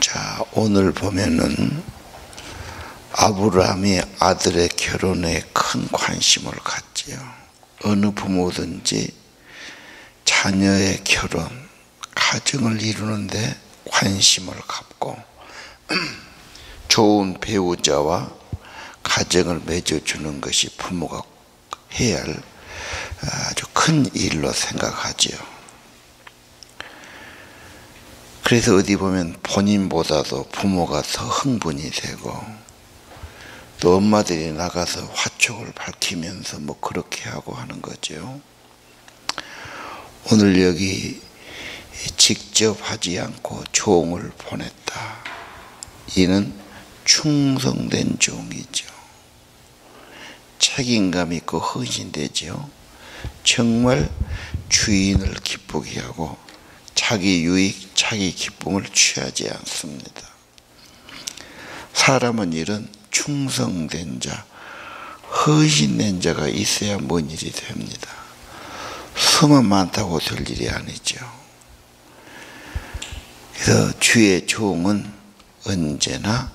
자, 오늘 보면은 아브라함이 아들의 결혼에 큰 관심을 갖지요. 어느 부모든지 자녀의 결혼, 가정을 이루는데 관심을 갖고 좋은 배우자와 가정을 맺어주는 것이 부모가 해야 할 아주 큰 일로 생각하지요. 그래서 어디 보면 본인보다도 부모가 더 흥분이 되고 또 엄마들이 나가서 화촉을 밝히면서 뭐 그렇게 하고 하는 거죠. 오늘 여기 직접 하지 않고 종을 보냈다. 이는 충성된 종이죠. 책임감 있고 헌신되죠. 정말 주인을 기쁘게 하고 자기 유익, 자기 기쁨을 취하지 않습니다. 사람은 이런 충성된 자, 헌신된 자가 있어야 뭔 일이 됩니다. 수만 많다고 될 일이 아니죠. 그래서 주의 종은 언제나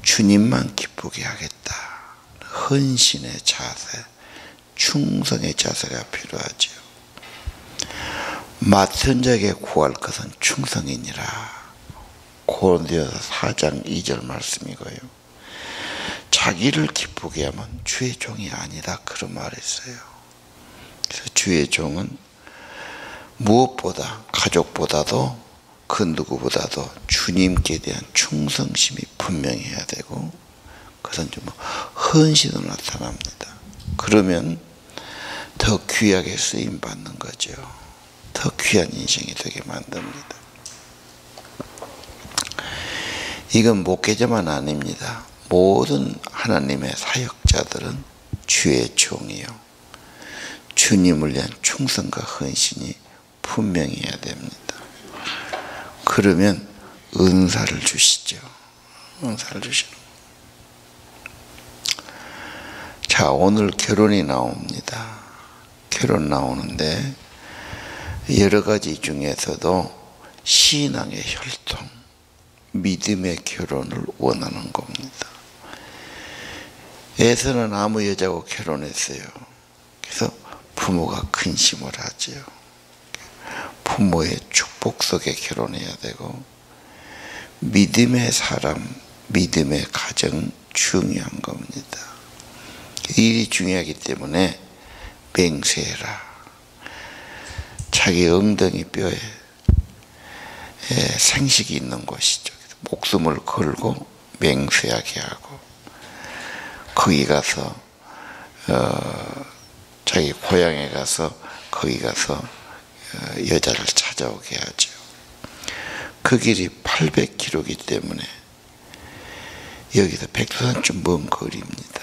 주님만 기쁘게 하겠다. 헌신의 자세, 충성의 자세가 필요하죠. 맡은 자에게 구할 것은 충성이니라. 고린도전서 4장 2절 말씀이고요. 자기를 기쁘게 하면 주의 종이 아니다, 그런 말이 있어요. 그래서 주의 종은 무엇보다 가족보다도 그 누구보다도 주님께 대한 충성심이 분명해야 되고 그것은 좀 헌신으로 나타납니다. 그러면 더 귀하게 쓰임 받는 거죠. 더 귀한 인생이 되게 만듭니다. 이건 목회자만 아닙니다. 모든 하나님의 사역자들은 주의 종이요. 주님을 위한 충성과 헌신이 분명해야 됩니다. 그러면 은사를 주시죠. 은사를 주시는. 자, 오늘 결혼이 나옵니다. 결혼 나오는데 여러 가지 중에서도 신앙의 혈통, 믿음의 결혼을 원하는 겁니다. 에서는 아무 여자하고 결혼했어요. 그래서 부모가 근심을 하죠. 부모의 축복 속에 결혼해야 되고 믿음의 사람, 믿음의 가정 중요한 겁니다. 일이 중요하기 때문에 맹세해라. 자기 엉덩이 뼈에 생식이 있는 곳이죠. 목숨을 걸고 맹세하게 하고 거기 가서 자기 고향에 가서 거기 가서 여자를 찾아오게 하죠. 그 길이 800km이기 때문에 여기서 백두산쯤 먼 거리입니다.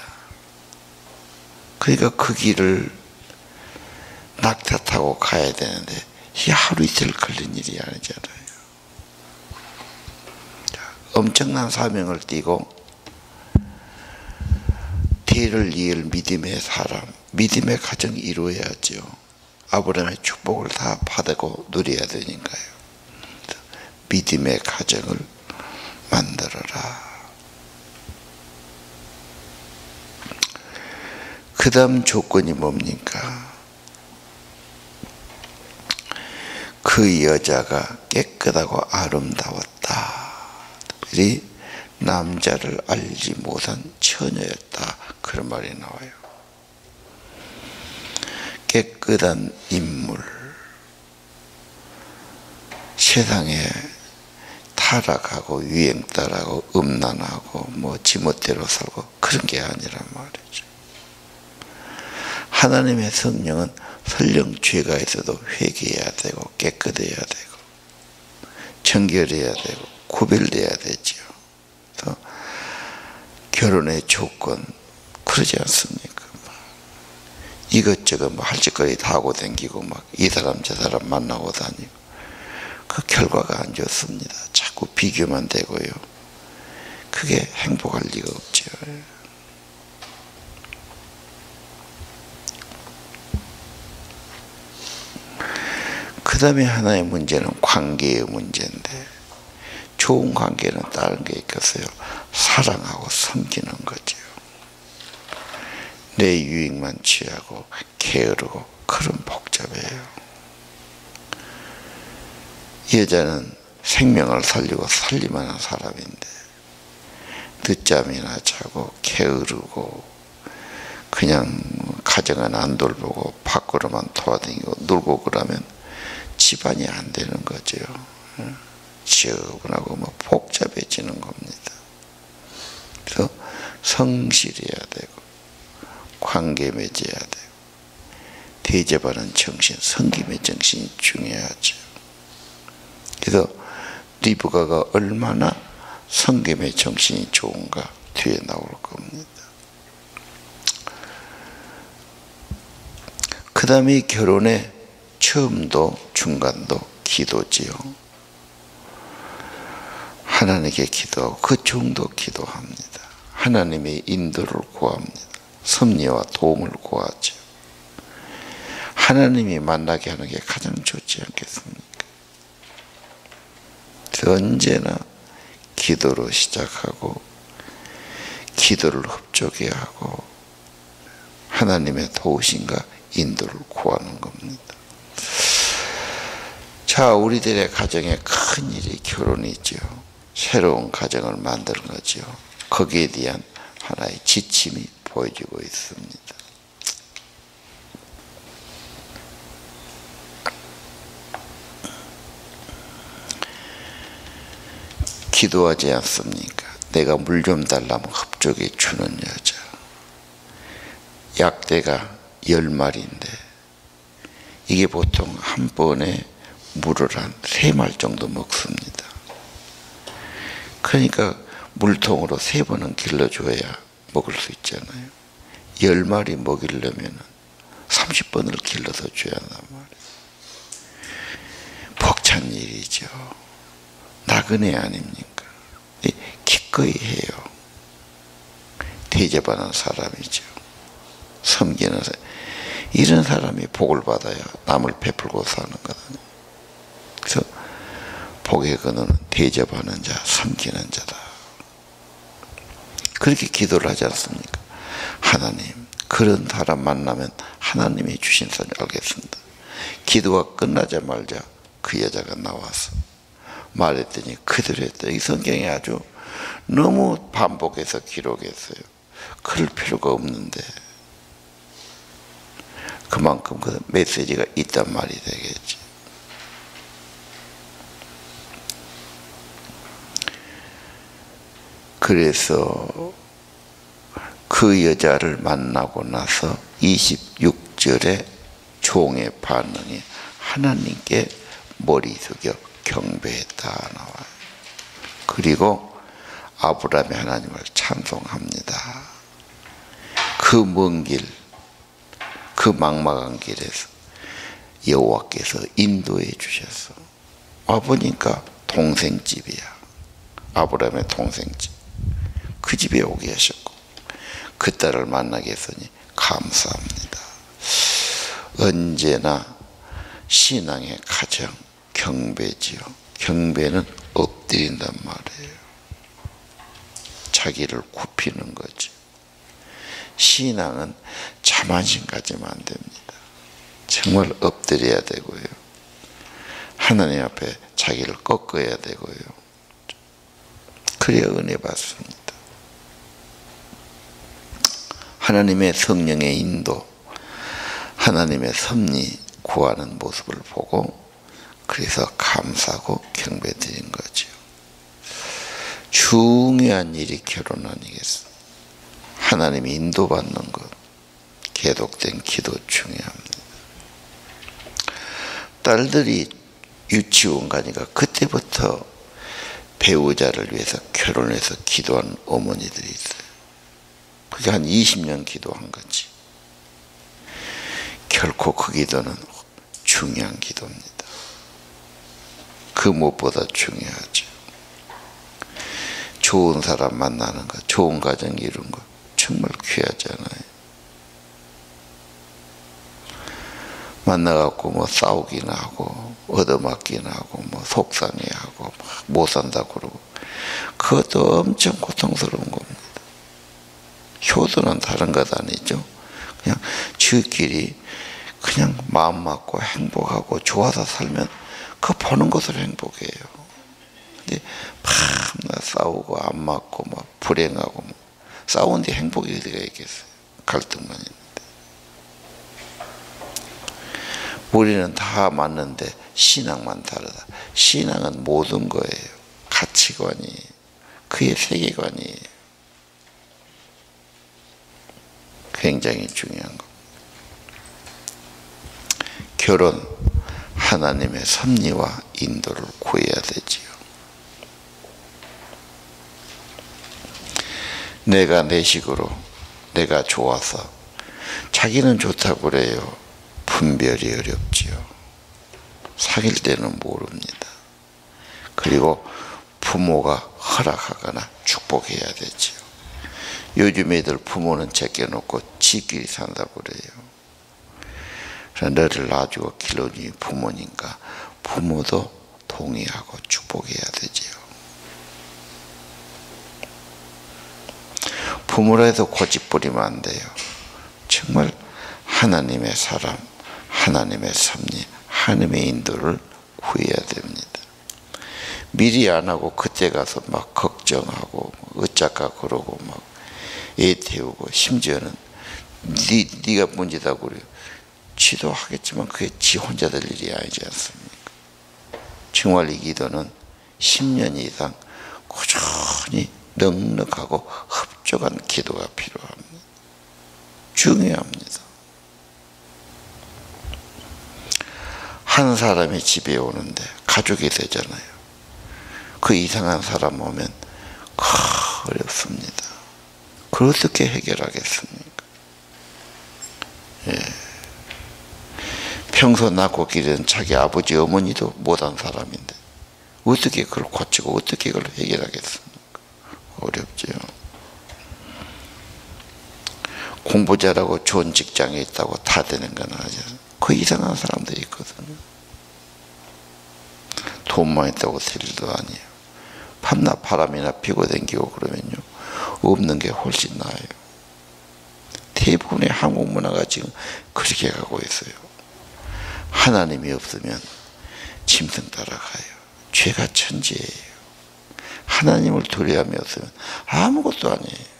그러니까 그 길을 낙타 타고 가야 되는데 이 하루 이틀 걸린 일이 아니잖아요. 엄청난 사명을 띠고 대를 이을 믿음의 사람, 믿음의 가정이 이루어야죠. 아브라함의 축복을 다 받고 누려야 되니까요. 믿음의 가정을 만들어라. 그 다음 조건이 뭡니까? 그 여자가 깨끗하고 아름다웠다. 이 남자를 알지 못한 처녀였다. 그런 말이 나와요. 깨끗한 인물, 세상에 타락하고 유행 따라하고 음란하고 뭐 지멋대로 살고 그런 게 아니란 말이죠. 하나님의 성령은 설령 죄가 있어도 회개해야 되고 깨끗해야 되고 정결해야 되고 구별돼야 되죠. 그래서 결혼의 조건 그러지 않습니까? 이것저것 뭐 할 짓거리 다 하고 다니고 막 이 사람 저 사람 만나고 다니고 그 결과가 안 좋습니다. 자꾸 비교만 되고요. 그게 행복할 리가 없죠. 그 다음에 하나의 문제는 관계의 문제인데 좋은 관계는 다른 게 있겠어요. 사랑하고 섬기는 거죠. 내 유익만 취하고 게으르고 그런 복잡해요. 여자는 생명을 살리고 살리만한 사람인데 늦잠이나 자고 게으르고 그냥 가정은 안 돌보고 밖으로만 돌아다니고 놀고 그러면 집안이 안 되는 거죠. 지저분하고 뭐 복잡해지는 겁니다. 그래서 성실해야 되고 관계 맺어야 되고 대접하는 정신, 섬김의 정신이 중요하죠. 그래서 리브가가 얼마나 섬김의 정신이 좋은가 뒤에 나올 겁니다. 그 다음에 결혼의 처음도 중간도 기도지요. 하나님께 기도하고 그 중도 기도합니다. 하나님의 인도를 구합니다. 섭리와 도움을 구하죠. 하나님이 만나게 하는 게 가장 좋지 않겠습니까? 언제나 기도로 시작하고 기도를 흡족해 하고 하나님의 도우심과 인도를 구하는 겁니다. 자, 우리들의 가정에 큰 일이 결혼이죠. 새로운 가정을 만드는 거죠. 거기에 대한 하나의 지침이 보여지고 있습니다. 기도하지 않습니까? 내가 물 좀 달라면 흡족히 주는 여자. 약대가 10마리인데 이게 보통 한 번에 물을 한 3말 정도 먹습니다. 그러니까 물통으로 3번은 길러줘야 먹을 수 있잖아요. 10마리 먹이려면 30번을 길러서 줘야 한단 말이에요. 벅찬 일이죠. 나그네 아닙니까? 기꺼이 해요. 대접하는 사람이죠. 섬기는 사람. 이런 사람이 복을 받아야 남을 베풀고 사는 거거든요. 그래서 복의 근원은 대접하는 자, 섬기는 자다. 그렇게 기도를 하지 않습니까? 하나님, 그런 사람 만나면 하나님이 주신 사람 알겠습니다. 기도가 끝나자마자 그 여자가 나와서 말했더니 그대로 했다. 이 성경이 아주 너무 반복해서 기록했어요. 그럴 필요가 없는데 그만큼 그 메시지가 있단 말이 되겠지. 그래서 그 여자를 만나고 나서 26절에 종의 반응이 하나님께 머리 숙여 경배했다 나와요. 그리고 아브라함이 하나님을 찬송합니다. 그 먼 길, 그 막막한 길에서 여호와께서 인도해 주셨어. 와보니까 동생집이야. 아브라함의 동생집. 그 집에 오게 하셨고 그 딸을 만나게 했으니 감사합니다. 언제나 신앙의 가장 경배지요. 경배는 엎드린단 말이에요. 자기를 굽히는 거지. 신앙은 자만심 가지면 안 됩니다. 정말 엎드려야 되고요. 하나님 앞에 자기를 꺾어야 되고요. 그래야 은혜 받습니다. 하나님의 성령의 인도, 하나님의 섭리 구하는 모습을 보고 그래서 감사하고 경배드린 거죠. 중요한 일이 결혼 아니겠어. 하나님이 인도받는 것, 계속된 기도 중요합니다. 딸들이 유치원 가니까 그때부터 배우자를 위해서 결혼해서 기도하는 어머니들이 있어요. 그게 한 20년 기도한 거지. 결코 그 기도는 중요한 기도입니다. 그 무엇보다 중요하죠. 좋은 사람 만나는 것, 좋은 가정 이룬 것 정말 귀하잖아요. 만나갖고 뭐 싸우기나 하고 얻어맞기는 하고 뭐 속상해하고 막 못 산다고 그러고 그것도 엄청 고통스러운 겁니다. 효도는 다른 것 아니죠. 그냥 지들끼리 그냥 마음 맞고 행복하고 좋아서 살면 그거 보는 것으로 행복해요. 근데 밤낮 싸우고 안 맞고 막 불행하고 뭐 싸우는데 행복이 어디가 있겠어요. 갈등만 있는데. 우리는 다 맞는데 신앙만 다르다. 신앙은 모든 거예요. 가치관이 그의 세계관이에요. 굉장히 중요한 거. 결혼 하나님의 섭리와 인도를 구해야 되지요. 내가 내 식으로 내가 좋아서 자기는 좋다고 그래요. 분별이 어렵지요. 사귈 때는 모릅니다. 그리고 부모가 허락하거나 축복해야 되지요. 요즘 애들 부모는 제껴놓고 지끼리 산다고 그래요. 그래서 너를 낳아주고 길러주니 부모니까 부모도 동의하고 축복해야 되지요. 부모라 해도 고집 부리면 안 돼요. 정말 하나님의 사람, 하나님의 섭리, 하나님의 인도를 구해야 됩니다. 미리 안 하고 그때 가서 막 걱정하고 어쩌까 그러고 막 애 태우고 심지어는 네가 문제다고 그래요. 지도 하겠지만 그게 지 혼자 될 일이 아니지 않습니까? 정말 이 기도는 10년 이상 꾸준히 넉넉하고 흡족한 기도가 필요합니다. 중요합니다. 한 사람이 집에 오는데 가족이 되잖아요. 그 이상한 사람 오면 어렵습니다. 그걸 어떻게 해결하겠습니까? 예. 평소 낳고 기른 자기 아버지 어머니도 못한 사람인데 어떻게 그걸 고치고 어떻게 그걸 해결하겠습니까? 어렵죠. 공부 잘하고 좋은 직장에 있다고 다 되는 건 아니죠. 그 이상한 사람들이 있거든요. 돈만 있다고 될 일도 아니에요. 밤낮 바람이나 피고 댕기고 그러면요 없는 게 훨씬 나아요. 대부분의 한국 문화가 지금 그렇게 가고 있어요. 하나님이 없으면 짐승 따라가요. 죄가 천지예요. 하나님을 두려움이 없으면 아무것도 아니에요.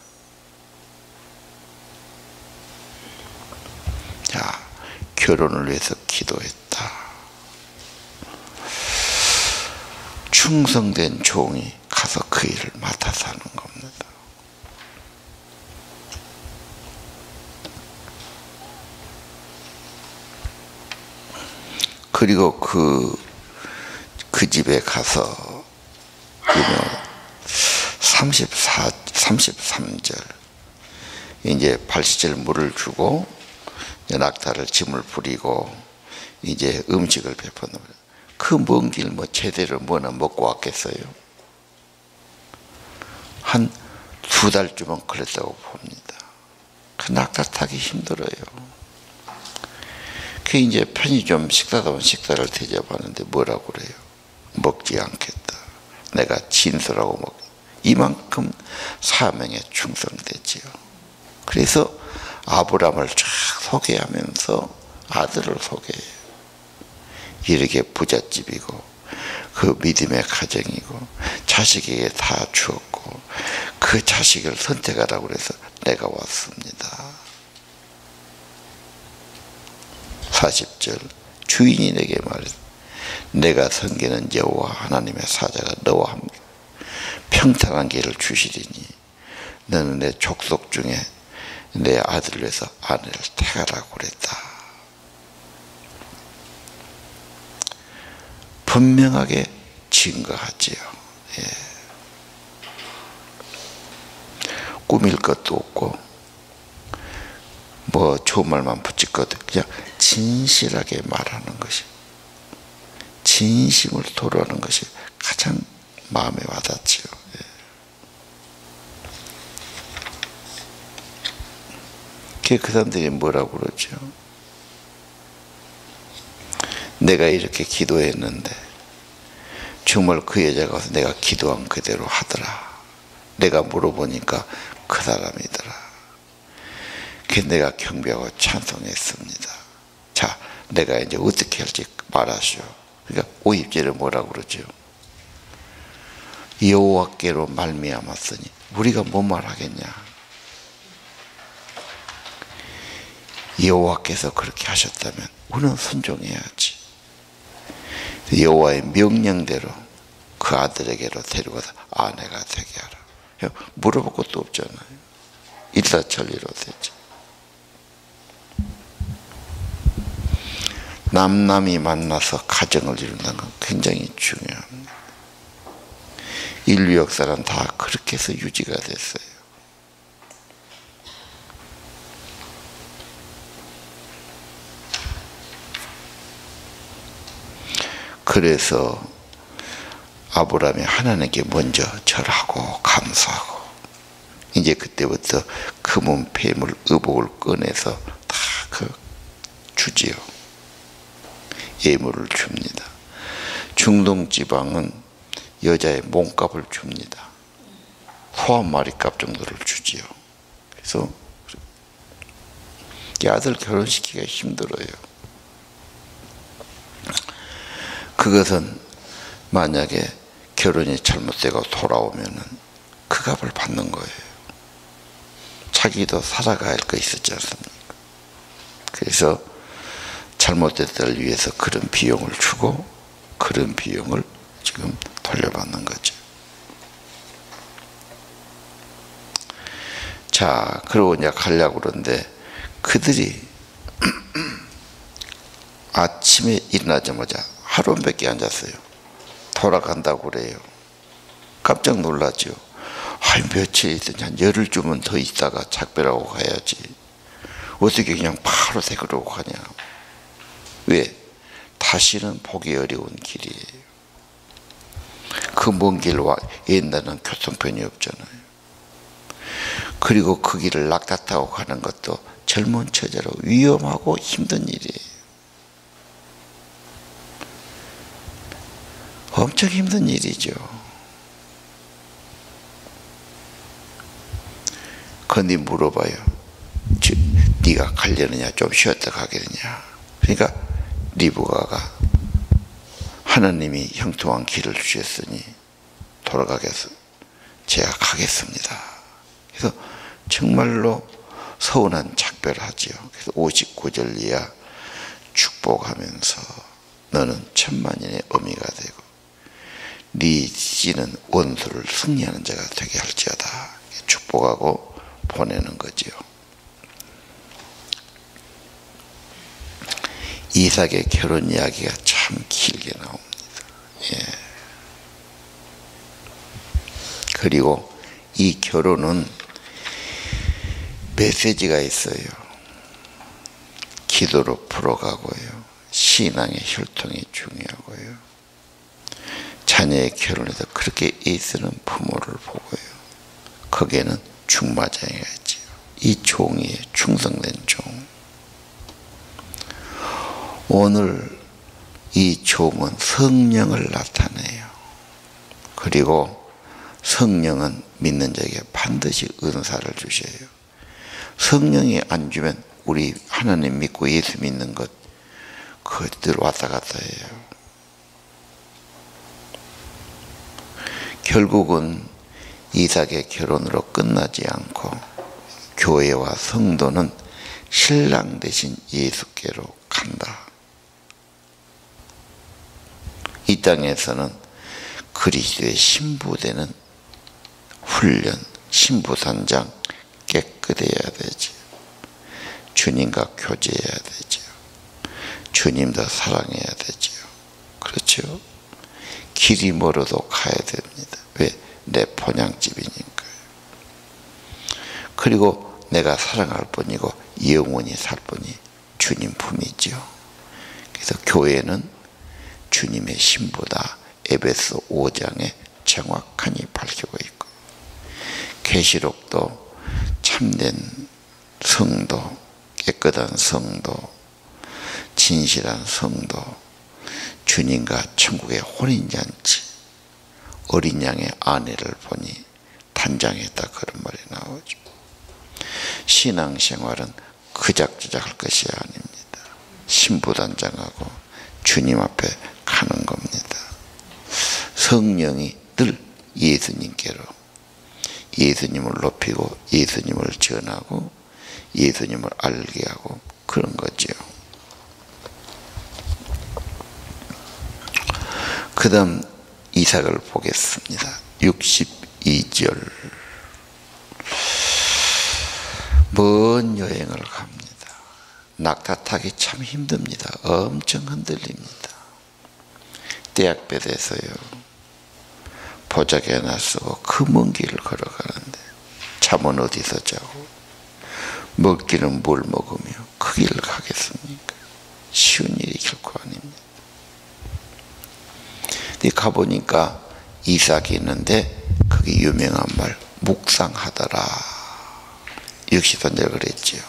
자, 결혼을 위해서 기도했다. 충성된 종이 가서 그 일을 맡아서 하는 겁니다. 그리고 그 집에 가서 33절 이제 발시절 물을 주고 낙타를 짐을 부리고 이제 음식을 베푸는 거예요. 그 먼 길 뭐 제대로 뭐나 먹고 왔겠어요? 한 2달쯤은 걸렸다고 봅니다. 그 낙타 타기 힘들어요. 그 이제 편의점 식사다운 식사를 대접하는데 뭐라고 그래요? 먹지 않겠다. 내가 진술하고 먹. 이만큼 사명에 충성됐지요. 그래서 아브라함을 쫙 소개하면서 아들을 소개해요. 이렇게 부잣집이고 그 믿음의 가정이고 자식에게 다 주었고 그 자식을 선택하라고 그래서 내가 왔습니다. 40절 주인이 내게 말했다. 내가 섬기는 여호와 하나님의 사자가 너와 함께 평탄한 길을 주시리니 너는 내 족속 중에 내 아들을 위해서 아내를 택하라고 그랬다. 분명하게 증거하지요. 예. 꾸밀 것도 없고 뭐 좋은 말만 붙였거든. 그냥 진실하게 말하는 것이, 진심을 토로하는 것이 가장 마음에 와닿지요. 예. 그 사람들이 뭐라고 그러죠? 내가 이렇게 기도했는데 정말 그 여자가 와서 내가 기도한 그대로 하더라. 내가 물어보니까 그 사람이더라. 그래서 내가 경배하고 찬송했습니다. 자, 내가 이제 어떻게 할지 말하시오. 그러니까 50절에 뭐라고 그러죠? 여호와께로 말미암았으니 우리가 뭔 말하겠냐. 여호와께서 그렇게 하셨다면 우리는 순종해야지. 여호와의 명령대로 그 아들에게로 데려가서 아내가 되게 하라. 물어볼 것도 없잖아요. 일사천리로 되죠. 남남이 만나서 가정을 이룬다는 건 굉장히 중요합니다. 인류 역사는 다 그렇게 해서 유지가 됐어요. 그래서 아브라함이 하나님께 먼저 절하고 감사하고 이제 그때부터 금은 폐물 의복을 꺼내서 다 주지요. 예물을 줍니다. 중동 지방은 여자의 몸값을 줍니다. 소 한 마리 값 정도를 주지요. 그래서 이 아들 결혼시키기가 힘들어요. 그것은 만약에 결혼이 잘못되고 돌아오면은 그 값을 받는 거예요. 자기도 살아가야 할 거 있었지 않습니까? 그래서 잘못된 때를 위해서 그런 비용을 주고 그런 비용을 지금 돌려받는 거죠. 자, 그러고 이제 가려고 그러는데 그들이 아침에 일어나자마자 하루밖에 안 잤어요. 돌아간다고 그래요. 깜짝 놀라죠. 아이, 며칠 있더니 한 열흘 주면 더 있다가 작별하고 가야지. 어떻게 그냥 바로 데리고 가냐. 왜? 다시는 보기 어려운 길이에요. 그 먼 길과 옛날에는 교통편이 없잖아요. 그리고 그 길을 낙타 타고 가는 것도 젊은 처자로 위험하고 힘든 일이에요. 엄청 힘든 일이죠. 그런데 물어봐요. 네가 가려느냐 좀 쉬었다 가겠느냐. 그러니까 리브가가 하나님이 형통한 길을 주셨으니 돌아가겠어. 제가 가겠습니다. 그래서 정말로 서운한 작별하지요. 그래서 59절 이하 축복하면서 너는 천만인의 어미가 되고 네 씨는 원수를 승리하는 자가 되게 할지어다. 축복하고 보내는 거지요. 이삭의 결혼 이야기가 참 길게 나옵니다. 예. 그리고 이 결혼은 메시지가 있어요. 기도로 풀어가고요. 신앙의 혈통이 중요하고요. 자녀의 결혼에서 그렇게 애쓰는 부모를 보고요. 거기에는 중마장애가 있지요. 이 종이 충성된 종. 오늘 이 종은 성령을 나타내요. 그리고 성령은 믿는 자에게 반드시 은사를 주셔요. 성령이 안 주면 우리 하나님 믿고 예수 믿는 것 그들 왔다 갔다 해요. 결국은 이삭의 결혼으로 끝나지 않고 교회와 성도는 신랑 대신 예수께로 간다. 이 땅에서는 그리스도의 신부되는 훈련, 신부단장 깨끗해야 되죠. 주님과 교제해야 되죠. 주님도 사랑해야 되죠. 그렇죠? 길이 멀어도 가야 됩니다. 왜? 내 본향집이니까요. 그리고 내가 사랑할 뿐이고 영원히 살 뿐이 주님 품이죠. 그래서 교회는 주님의 신부다. 에베소 5장에 정확하니 밝히고 있고, 계시록도 참된 성도, 깨끗한 성도, 진실한 성도, 주님과 천국의 혼인잔치, 어린 양의 아내를 보니 단장했다, 그런 말이 나오죠. 신앙생활은 그작저작 할 것이 아닙니다. 신부단장하고 주님 앞에 가는 겁니다. 성령이 늘 예수님께로, 예수님을 높이고 예수님을 전하고 예수님을 알게 하고 그런 거죠. 그 다음 이삭을 보겠습니다. 62절. 먼 여행을 갑니다. 낙타 타기 참 힘듭니다. 엄청 흔들립니다. 떼약볕에서요, 보자기 하나 쓰고 그 먼 길을 걸어가는데 잠은 어디서 자고 먹기는 뭘 먹으며 그 길을 가겠습니까? 쉬운 일이 결코 아닙니다. 가보니까 이삭이 있는데 그게 유명한 말, 묵상하더라. 역시 내가 그랬지요.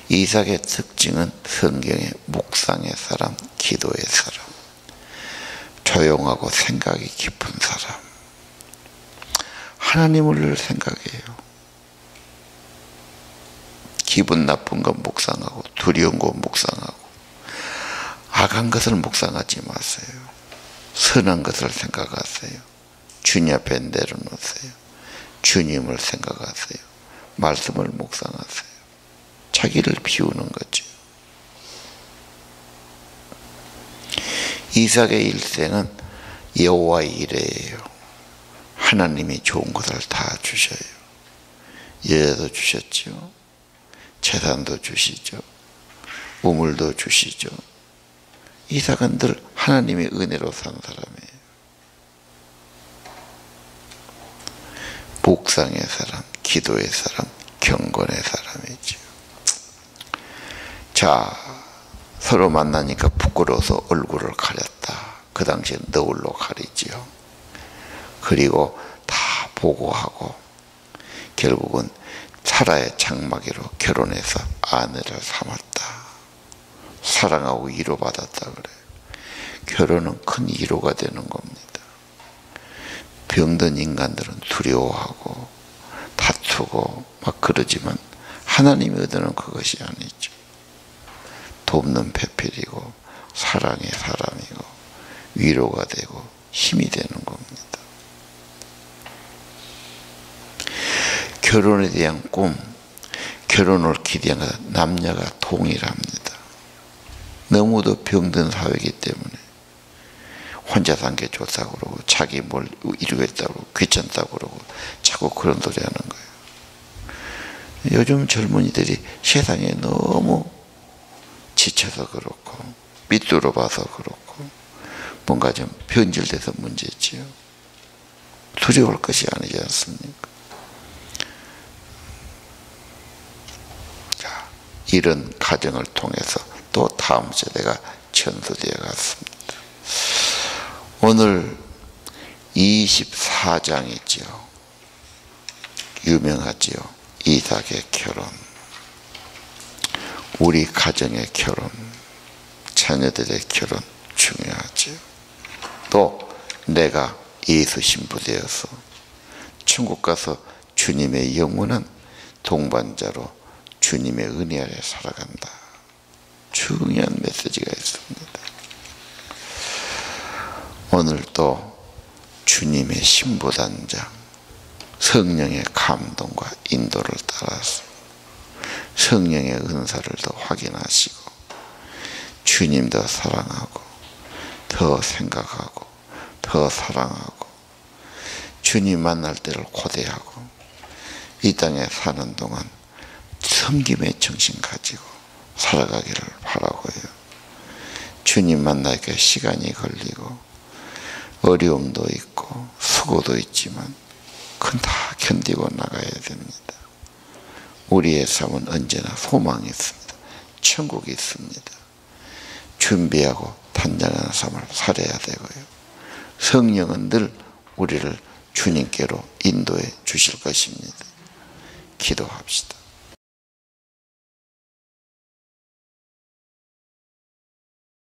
이삭의 특징은 성경의 묵상의 사람, 기도의 사람, 조용하고 생각이 깊은 사람, 하나님을 늘 생각해요. 기분 나쁜 건 묵상하고 두려운 건 묵상하고 악한 것을 묵상하지 마세요. 선한 것을 생각하세요. 주님 앞에 내려놓으세요. 주님을 생각하세요. 말씀을 묵상하세요. 자기를 비우는 거죠. 이삭의 일생은 여호와의 일이에요. 하나님이 좋은 것을 다 주셔요. 여자도 주셨죠. 재산도 주시죠. 우물도 주시죠. 이삭은 늘 하나님의 은혜로 산 사람이에요. 묵상의 사람, 기도의 사람, 경건의 사람이죠. 자, 서로 만나니까 부끄러워서 얼굴을 가렸다. 그 당시에 너울로 가리지요. 그리고 다 보고하고 결국은 사라의 장막이로 결혼해서 아내를 삼았다. 사랑하고 위로받았다 그래요. 결혼은 큰 위로가 되는 겁니다. 병든 인간들은 두려워하고 다투고 막 그러지만 하나님이 얻는 그것이 아니죠. 돕는 배필이고 사랑의 사람이고 위로가 되고 힘이 되는 겁니다. 결혼에 대한 꿈, 결혼을 기대하는 남녀가 동일합니다. 너무도 병든 사회이기 때문에 혼자 산 게 좋다고 그러고 자기 뭘 이루겠다고 그러고 귀찮다고 그러고 자꾸 그런 소리 하는 거예요. 요즘 젊은이들이 세상에 너무 지쳐서 그렇고 밑으로 봐서 그렇고 뭔가 좀 변질돼서 문제지요. 두려울 것이 아니지 않습니까? 자, 이런 가정을 통해서 또 다음 세대가 전수되어 갔습니다. 오늘 24장이죠. 유명하지요. 이삭의 결혼, 우리 가정의 결혼, 자녀들의 결혼 중요하지요. 또 내가 예수 신부 되어서 천국 가서 주님의 영원한 동반자로 주님의 은혜 아래 살아간다. 중요한 메시지가 있습니다. 오늘 또 주님의 신부단장, 성령의 감동과 인도를 따라서 성령의 은사를 더 확인하시고 주님 더 사랑하고 더 생각하고 더 사랑하고 주님 만날 때를 고대하고 이 땅에 사는 동안 섬김의 정신 가지고 살아가기를 바라고요. 주님 만나기에 시간이 걸리고 어려움도 있고 수고도 있지만 그건 다 견디고 나가야 됩니다. 우리의 삶은 언제나 소망이 있습니다. 천국이 있습니다. 준비하고 단장하는 삶을 살아야 되고요. 성령은 늘 우리를 주님께로 인도해 주실 것입니다. 기도합시다.